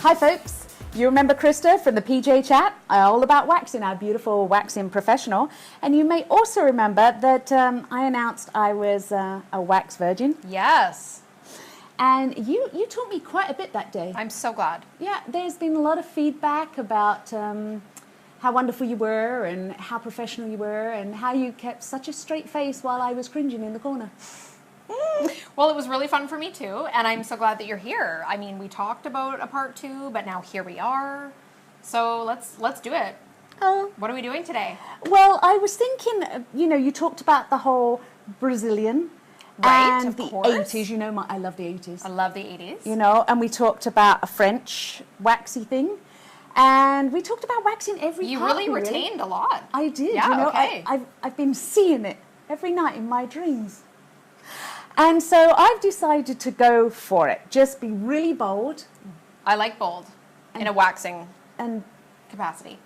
Hi folks, you remember Krista from the PJ chat, all about waxing, our beautiful waxing professional. And you may also remember that I announced I was a wax virgin. Yes. And you taught me quite a bit that day. I'm so glad. Yeah, there's been a lot of feedback about how wonderful you were and how professional you were and how you kept such a straight face while I was cringing in the corner. Well, it was really fun for me too, and I'm so glad that you're here. I mean, we talked about a part 2, but now here we are. So let's do it. What are we doing today? Well, I was thinking, you talked about the whole Brazilian. Right, and of the course. 80s, I love the 80s. I love the 80s. And we talked about a French waxy thing. And we talked about waxing every You part, really retained a lot. I did. Yeah, okay. I've been seeing it every night in my dreams. And so I've decided to go for it. Just be really bold. I like bold in a waxing and capacity.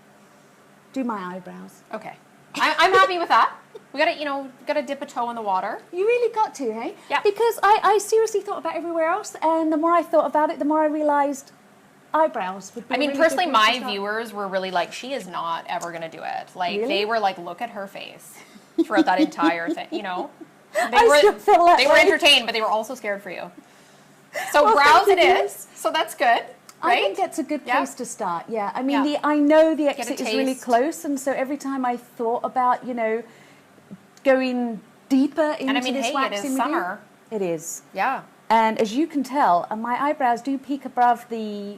Do my eyebrows. Okay. I'm happy with that. We gotta dip a toe in the water. You really got to, hey? Yeah. Because I seriously thought about everywhere else, and the more I thought about it, the more I realized eyebrows would be I mean, really personally, good place to my start. viewers were really like, she is not ever gonna do it. Like, Really? they were like, look at her face throughout that entire thing, They still feel that they were way. entertained, but they were also scared for you. So Well, brows thank it you. is. So that's good, I right? think it's a good Yeah. place to start. Yeah, I mean, Yeah. I know the a exit is really taste. close, and so every time I thought about, going deeper into And I mean, this hey, it waxing is with you, summer. it is. Yeah. And as you can tell, my eyebrows do peek above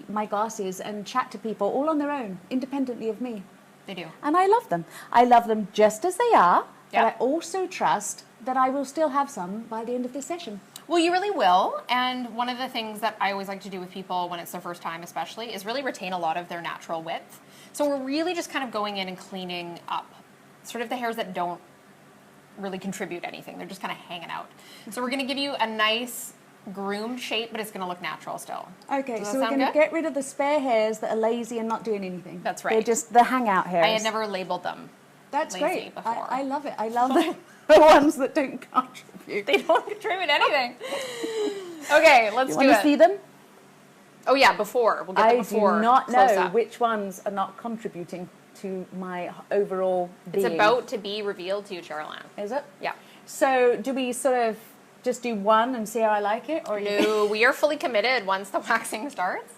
my glasses and chat to people all on their own, independently of me. They do. And I love them. I love them just as they are, Yeah. but I also trust that I will still have some by the end of this session. Well, you really will. And one of the things that I always like to do with people when it's their first time especially is really retain a lot of their natural width. So we're really just kind of going in and cleaning up sort of the hairs that don't really contribute anything. They're just kind of hanging out. So we're going to give you a nice groomed shape, but it's going to look natural still. Okay, Does that so we're sound going to good? get rid of the spare hairs that are lazy and not doing anything. That's They're right. just the hangout hairs. I had never labeled them. That's lazy great. before. I love it. I love the ones that don't contribute. They don't contribute anything. Okay, let's You do want it. to see them? Oh yeah, before. We'll get the I before. do not close know up. which ones are not contributing to my overall being. It's about to be revealed to you, Cheryl-Ann. Is it? Yeah. So do we sort of just do one and see how I like it? Or No, we are fully committed once the waxing starts.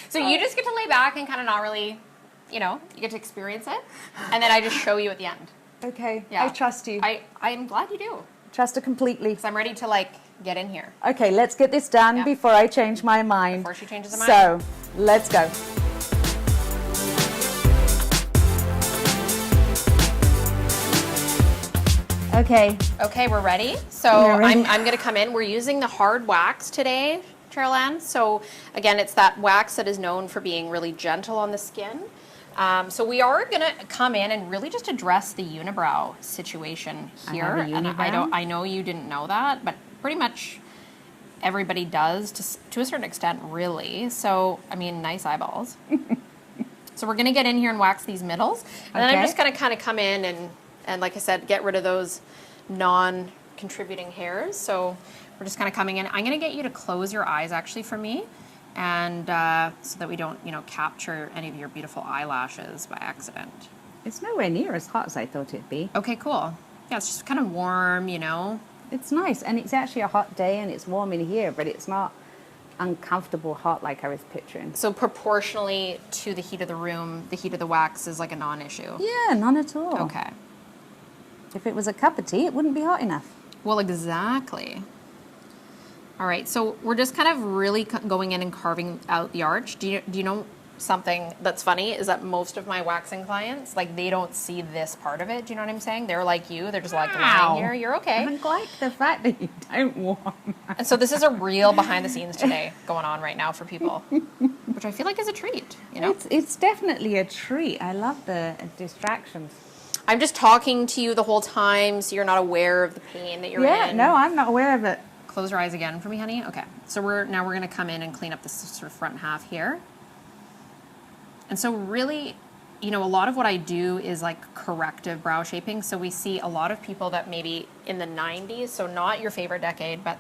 So you just get to lay back and kind of not really, you get to experience it. And then I just show you at the end. Okay, Yeah. I trust you. I'm glad you do. Trust her completely. Because I'm ready to, get in here. Okay, let's get this done Yeah. before I change my mind. Before she changes her mind. So, let's go. Okay. Okay, we're ready. So We're ready. I'm going to come in. We're using the hard wax today, Cheryl-Ann. So again, it's that wax that is known for being really gentle on the skin. So we are going to come in and really just address the unibrow situation here. I have a And unibrow? I know you didn't know that, but pretty much everybody does to a certain extent, really. So, I mean, nice eyeballs. So we're going to get in here and wax these middles. And then I'm Okay. just going to kind of come in and like I said, get rid of those non-contributing hairs. So we're just kind of coming in. I'm going to get you to close your eyes actually for me, and so that we don't, capture any of your beautiful eyelashes by accident. It's nowhere near as hot as I thought it'd be. Okay, cool. Yeah, it's just kind of warm, It's nice, and it's actually a hot day, and it's warm in here, but it's not uncomfortable hot like I was picturing. So proportionally to the heat of the room, the heat of the wax is like a non-issue. Yeah, none at all. Okay. If it was a cup of tea, it wouldn't be hot enough. Well, exactly. All right, so we're just kind of really going in and carving out the arch. Do you know something that's funny is that most of my waxing clients, they don't see this part of it. Do you know what I'm saying? They're like you. They're just lying here. You're okay. I like the fact that you don't warm. And so this is a real behind the scenes today going on right now for people, which I feel like is a treat, It's definitely a treat. I love the distractions. I'm just talking to you the whole time, so you're not aware of the pain that you're in. Yeah, no, I'm not aware of it. Close your eyes again for me, honey. Okay. So we're going to come in and clean up this sort of front half here. And so really, a lot of what I do is corrective brow shaping. So we see a lot of people that maybe in the 90s, so not your favorite decade, but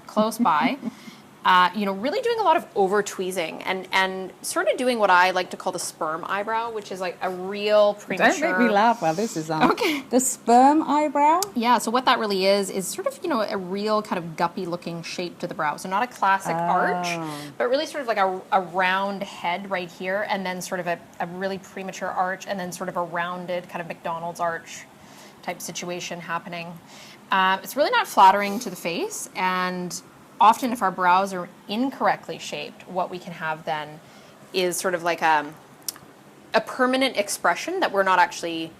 close by, really doing a lot of over tweezing and sort of doing what I like to call the sperm eyebrow, which is like a real premature. Don't make me laugh while this is on. Okay. The sperm eyebrow? Yeah, so what that really is sort of, a real kind of guppy looking shape to the brow. So not a classic arch, but really sort of like a round head right here, and then sort of a really premature arch, and then sort of a rounded kind of McDonald's arch type situation happening. It's really not flattering to the face, and often if our brows are incorrectly shaped, what we can have then is sort of like a permanent expression that we're not actually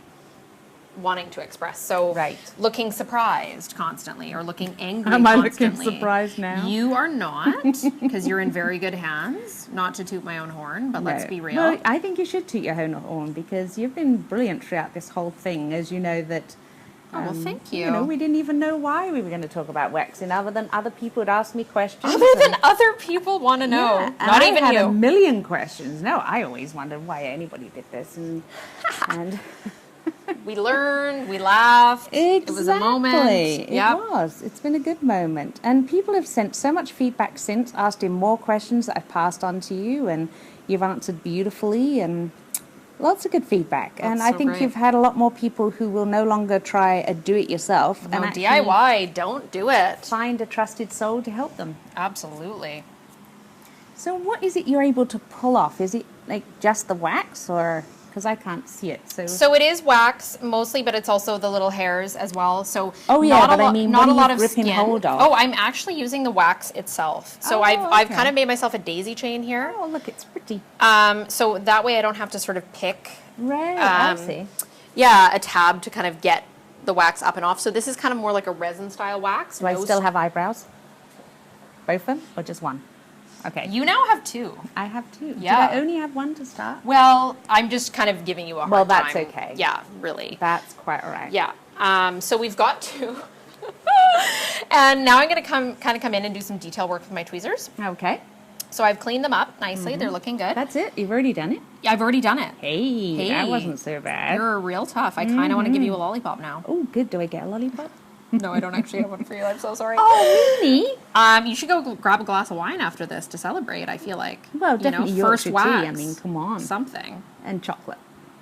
wanting to express. So looking surprised constantly or looking angry Am I constantly. looking surprised now? You are not, because you're in very good hands. Not to toot my own horn, but let's be real. Well, I think you should toot your own horn, because you've been brilliant throughout this whole thing, as you know that... well, thank you. We didn't even know why we were going to talk about waxing, other than other people would ask me questions. Other than other people want to know. Yeah, Not I even had you. a million questions. No, I always wondered why anybody did this. And we learned, we laughed. Exactly. It was a moment. It was. It's been a good moment. And people have sent so much feedback since, asking more questions that I've passed on to you, and you've answered beautifully, and lots of good feedback. And I think you've had a lot more people who will no longer try a do-it-yourself. No, and DIY, don't do it. Find a trusted soul to help them. Absolutely. So what is it you're able to pull off? Is it like just the wax, or... because I can't see it. So it is wax mostly, but it's also the little hairs as well. So but I mean, not a lot of of ripping skin. hold of? Oh, I'm actually using the wax itself. So I've kind of made myself a daisy chain here. Oh, look, it's pretty. So that way I don't have to sort of pick. Right, I see. Yeah, a tab to kind of get the wax up and off. So this is kind of more like a resin style wax. Do I still have eyebrows? Both of them, or just one? Okay. You now have two. I have two. Yeah. Did I only have one to start? Well, I'm just kind of giving you a hard time. Well, that's okay. Yeah, really. That's quite all right. Yeah. So we've got two. And now I'm going to come in and do some detail work with my tweezers. Okay. So I've cleaned them up nicely. They're looking good. That's it? You've already done it? Yeah, I've already done it. Hey, that wasn't so bad. You're real tough. I kind of want to give you a lollipop now. Oh, good. Do I get a lollipop? No, I don't actually have one for you. I'm so sorry. Oh, really? You should go grab a glass of wine after this to celebrate, I feel like. Well, definitely first Yorkshire wax. tea. I mean, come on. Something. And chocolate.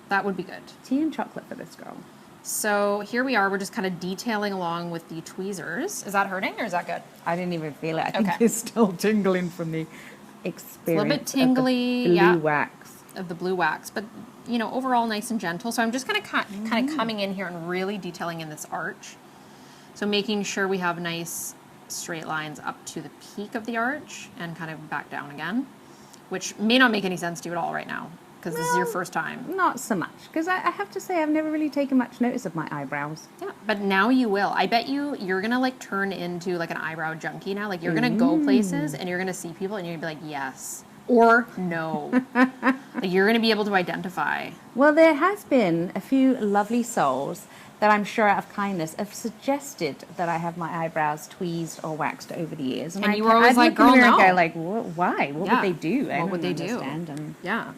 That would be good. Tea and chocolate for this girl. So here we are. We're just kind of detailing along with the tweezers. Is that hurting or is that good? I didn't even feel it. I think Okay. it's still tingling from the experience. It's a little bit tingly. Of the blue wax. Of the blue wax. But, overall nice and gentle. So I'm just kind of coming in here and really detailing in this arch. So making sure we have nice straight lines up to the peak of the arch and kind of back down again, which may not make any sense to you at all right now because this is your first time. Not so much, because I have to say I've never really taken much notice of my eyebrows. Yeah, but now you will. I bet you're going to like turn into like an eyebrow junkie now. Like you're going to go places and you're going to see people and you're going to be like, yes or no. Like you're going to be able to identify. Well, there has been a few lovely souls that I'm sure out of kindness have suggested that I have my eyebrows tweezed or waxed over the years. And you were always like, girl, no. no. Go like, why? What would they do? What would they do? Yeah.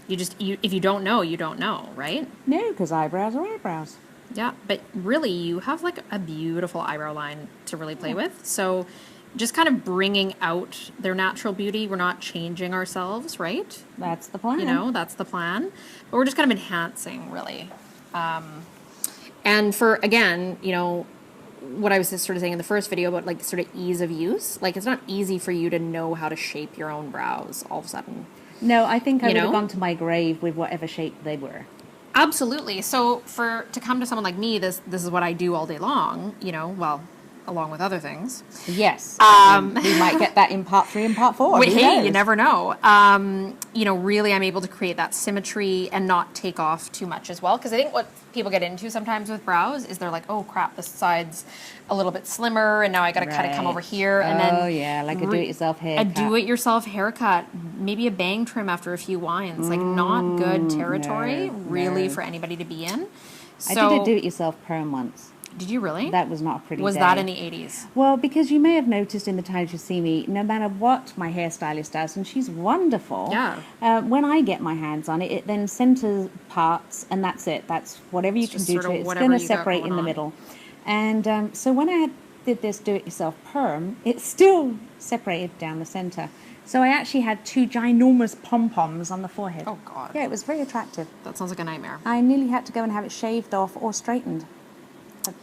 If you don't know, you don't know, right? No, because eyebrows are eyebrows. Yeah, but really you have like a beautiful eyebrow line to really play with. So just kind of bringing out their natural beauty. We're not changing ourselves, right? That's the plan. That's the plan. But we're just kind of enhancing, really. And for, again, what I was just sort of saying in the first video about like sort of ease of use, like it's not easy for you to know how to shape your own brows all of a sudden. No, I think I would have gone to my grave with whatever shape they were. Absolutely. So to come to someone like me, this is what I do all day long, along with other things. Yes. We might get that in part 3 and part 4. Wait, hey, you never know. Really I'm able to create that symmetry and not take off too much as well. Because I think what people get into sometimes with brows is they're like, oh crap, this side's a little bit slimmer and now I got to kind of come over here. And then like a do-it-yourself haircut. A do-it-yourself haircut. Maybe a bang trim after a few winds. Like not good territory really for anybody to be in. So, I did a do-it-yourself perm once. Did you really? That was not a pretty Was day. that in the 80s? Well, because you may have noticed in the times you see me, no matter what my hairstylist does, and she's wonderful. Yeah. When I get my hands on it, it then centers parts, and that's it. That's whatever you can do to it. It's going to separate in the middle. And so when I had did this do-it-yourself perm, it's still separated down the center. So I actually had 2 ginormous pom-poms on the forehead. Oh, God. Yeah, it was very attractive. That sounds like a nightmare. I nearly had to go and have it shaved off or straightened. But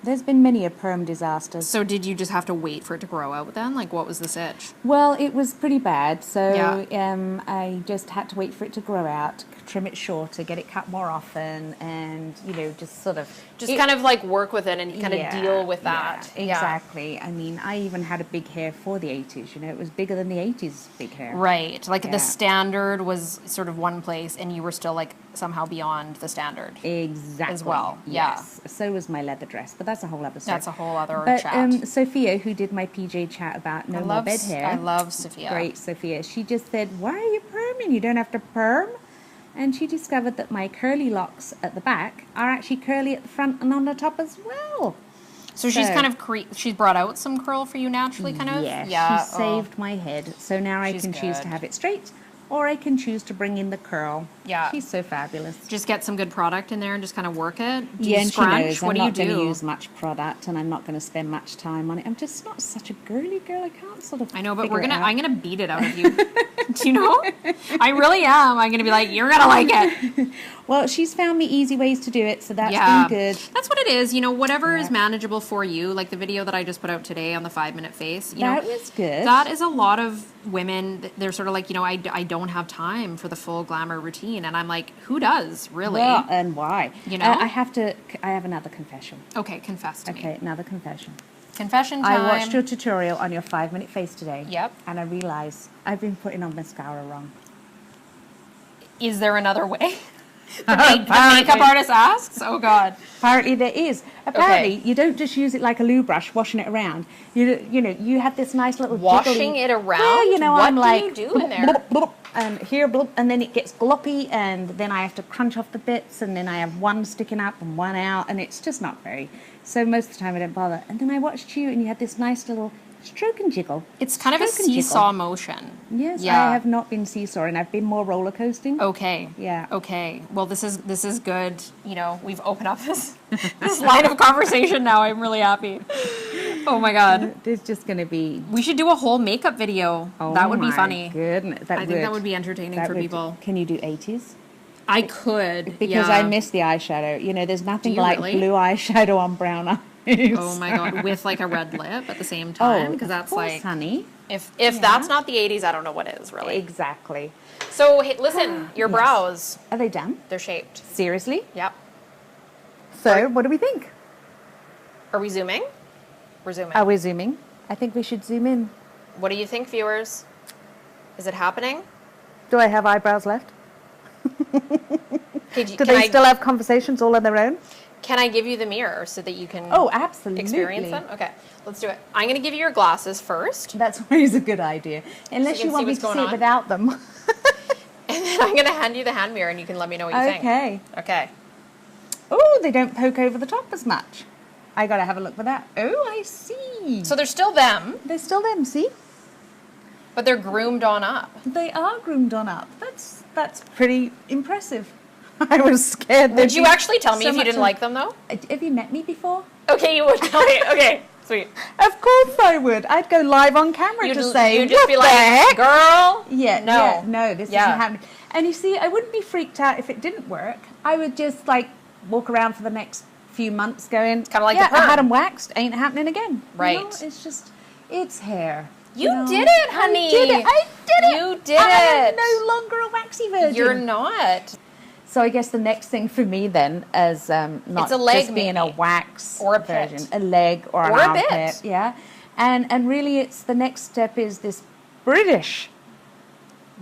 there's been many a perm disasters. So did you just have to wait for it to grow out then? Like, what was the sitch? Well, it was pretty bad, so Yeah. I just had to wait for it to grow out, trim it shorter, get it cut more often, and, you know, just sort of... Just kind of like work with it and kind of deal with that. Yeah, exactly. I mean, I even had a big hair for the 80s, you know, it was bigger than the 80s big hair. Right. Like Yeah. the standard was sort of one place and you were still like somehow beyond the standard. Exactly. As well, Yes. So was my leather dress, but that's a whole other story. That's a whole other But chat. Sophia, who did my PJ chat about no more bed hair. I love Sophia. Great, Sophia. She just said, why are you perming? You don't have to perm. And she discovered that my curly locks at the back are actually curly at the front and on the top as well. So she's kind of she's brought out some curl for you naturally, kind of. Yeah. She saved my head, so now I can choose to good. have it straight, or I can choose to bring in the curl. Yeah. She's so fabulous. Just get some good product in there and just kind of work it. Do Yeah, you and scrunch? she knows What I'm do you not going to do? use much product, and I'm not going to spend much time on it. I'm just not such a girly girl. I can't sort of. I know, but figure it out. I'm gonna beat it out of you. Do you know? I really am. I'm gonna be like, you're gonna like it. Well, she's found me easy ways to do it, so that's Yeah. been good. That's what it is. You know, whatever is Yeah. manageable for you. Like the video that I just put out today on the 5-minute face. You That know, was good. That is a lot of women. They're sort of like, you know, I don't have time for the full glamour routine, and I'm like, who does really? Well, and why? You know? I have another confession. Okay, confess to me. Okay, another confession. Confession time. I watched your tutorial on your 5-minute face today. Yep. And I realized I've been putting on mascara wrong. Is there another way? The makeup artist asks. Oh God. Apparently there is. Apparently you don't just use it like a loo brush, washing it around. You know, you had this nice little Washing jiggly, it around? Well, you know, What I'm do like you do in there? blop, blop, and here, blop, and then it gets gloppy, and then I have to crunch off the bits, and then I have one sticking up and one out, and it's just not very. So most of the time I don't bother. And then I watched you, and you had this nice little stroke and jiggle. It's kind of a Stroke and jiggle. seesaw motion. Yes, Yeah. I have not been seesawing. I've been more roller coasting. Okay. Yeah. Okay. Well, this is good. You know, we've opened up this line of conversation now. I'm really happy. Oh my God. There's just going to be... We should do a whole makeup video. Oh, that would be my funny. Goodness. I think that would be entertaining for people. Can you do 80s? I could. Because yeah. I miss the eyeshadow. You know, there's nothing you like really? blue eyeshadow on brown eyes. Oh my God. With like a red lip at the same time. Because that's of course, like. honey. If that's not the 80s, I don't know what is really. Exactly. So hey, listen, your brows, Are they done? they're shaped. Seriously? Yep. So, what do we think? Are we zooming? We're zooming. Are we zooming? I think we should zoom in. What do you think, viewers? Is it happening? Do I have eyebrows left? Okay, Do they still have conversations all on their own? Can I give you the mirror so that you can Oh, absolutely. experience them? Okay, let's do it. I'm going to give you your glasses first. That's always a good idea. Unless So you you can want see me what's to going see it on. without them. And then I'm going to hand you the hand mirror and you can let me know what you think. Okay. Okay. Oh, they don't poke over the top as much. I got to have a look for that. Oh, I see. So they're still them, They're still them, see? but they're groomed on up. They are groomed on up. That's pretty impressive. I was scared. Would you actually tell me if you didn't like them, though? Have you met me before? Okay, you would tell me. Okay, sweet. Of course I would. I'd go live on camera to say, you'd just what be the like, heck? girl. Yeah, no, this Yeah. isn't happening. And you see, I wouldn't be freaked out if it didn't work. I would just like walk around for the next few months going, Kinda like yeah, the perm. I had them waxed, ain't happening again. Right. You know, it's just, it's hair. You know? did it, honey. I did it. You did I am it. no longer a waxy virgin. You're not. So I guess the next thing for me then, as not It's a leg just being a maybe. wax Or a pit. version, a leg or an Or a armpit, bit. yeah, and really it's the next step is this British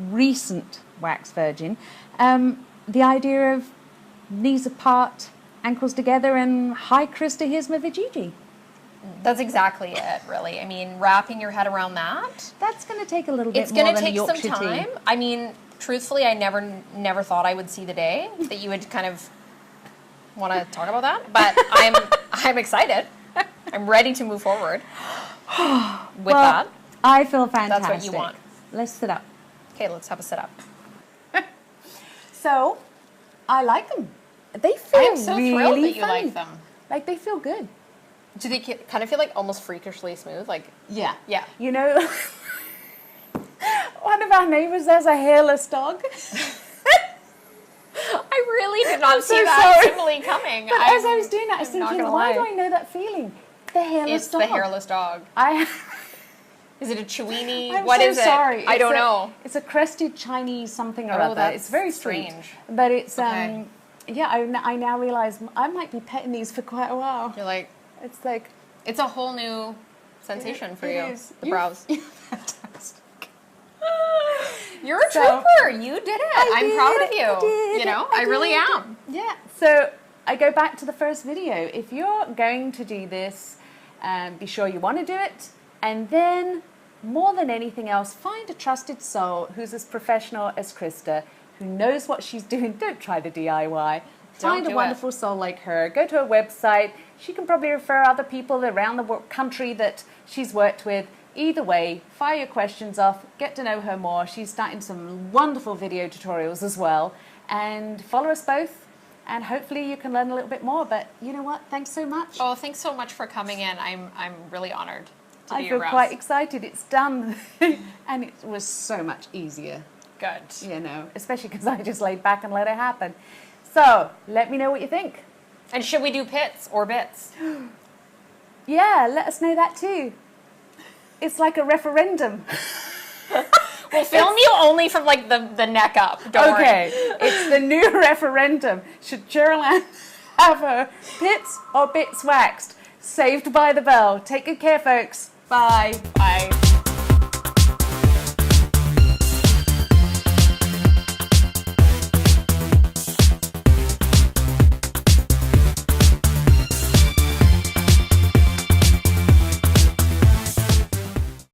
recent wax virgin, the idea of knees apart, ankles together, and hi Krista, here's my vajiji. That's exactly it, really. I mean, wrapping your head around that. That's going to take a little bit It's more going to than a take some Yorkshire time. tea. I mean, truthfully, I never thought I would see the day that you would kind of want to talk about that. But I'm excited. I'm ready to move forward with that. I feel fantastic. That's what you want. Let's sit up. Okay, let's have a sit up. So, I like them. They feel I am so really thrilled that you funny. like them. Like they feel good. Do they kind of feel like almost freakishly smooth? Like, Yeah. yeah. You know, one of our neighbors has a hairless dog. I really did not see so that sorry. simile coming. But as I was doing that, I was I'm not thinking, gonna why do lie. I know that feeling? The hairless It's dog. the hairless dog. Is it a Chiweenie? I'm What so is it? sorry. I don't know. It's a crested Chinese something or Oh, other. that's It's very sweet. strange. But it's, Okay. yeah, I now realize I might be petting these for quite a while. You're like, It's like... it's a whole new sensation for it you. is. The brows. You're fantastic. You're a So- trooper. You did it. I'm proud of you. I did, You know, I I really did. am. Yeah. So I go back to the first video. If you're going to do this, be sure you want to do it. And then, more than anything else, find a trusted soul who's as professional as Krista, who knows what she's doing. Don't try the DIY. Find do a it. wonderful soul like her. Go to her website. She can probably refer other people around the country that she's worked with. Either way, fire your questions off, get to know her more. She's starting some wonderful video tutorials as well. And follow us both, and hopefully you can learn a little bit more. But you know what? Thanks so much. Oh, thanks so much for coming in. I'm really honored to I be feel your brows. quite excited. It's done. And it was so much easier, Good. you know, especially because I just laid back and let it happen. So let me know what you think. And should we do pits or bits? Yeah, let us know that too. It's like a referendum. We'll film you only from like the neck up. Don't Okay, worry. it's the new referendum. Should Cheryl-Ann have her pits or bits waxed? Saved by the bell. Take good care, folks. Bye. Bye.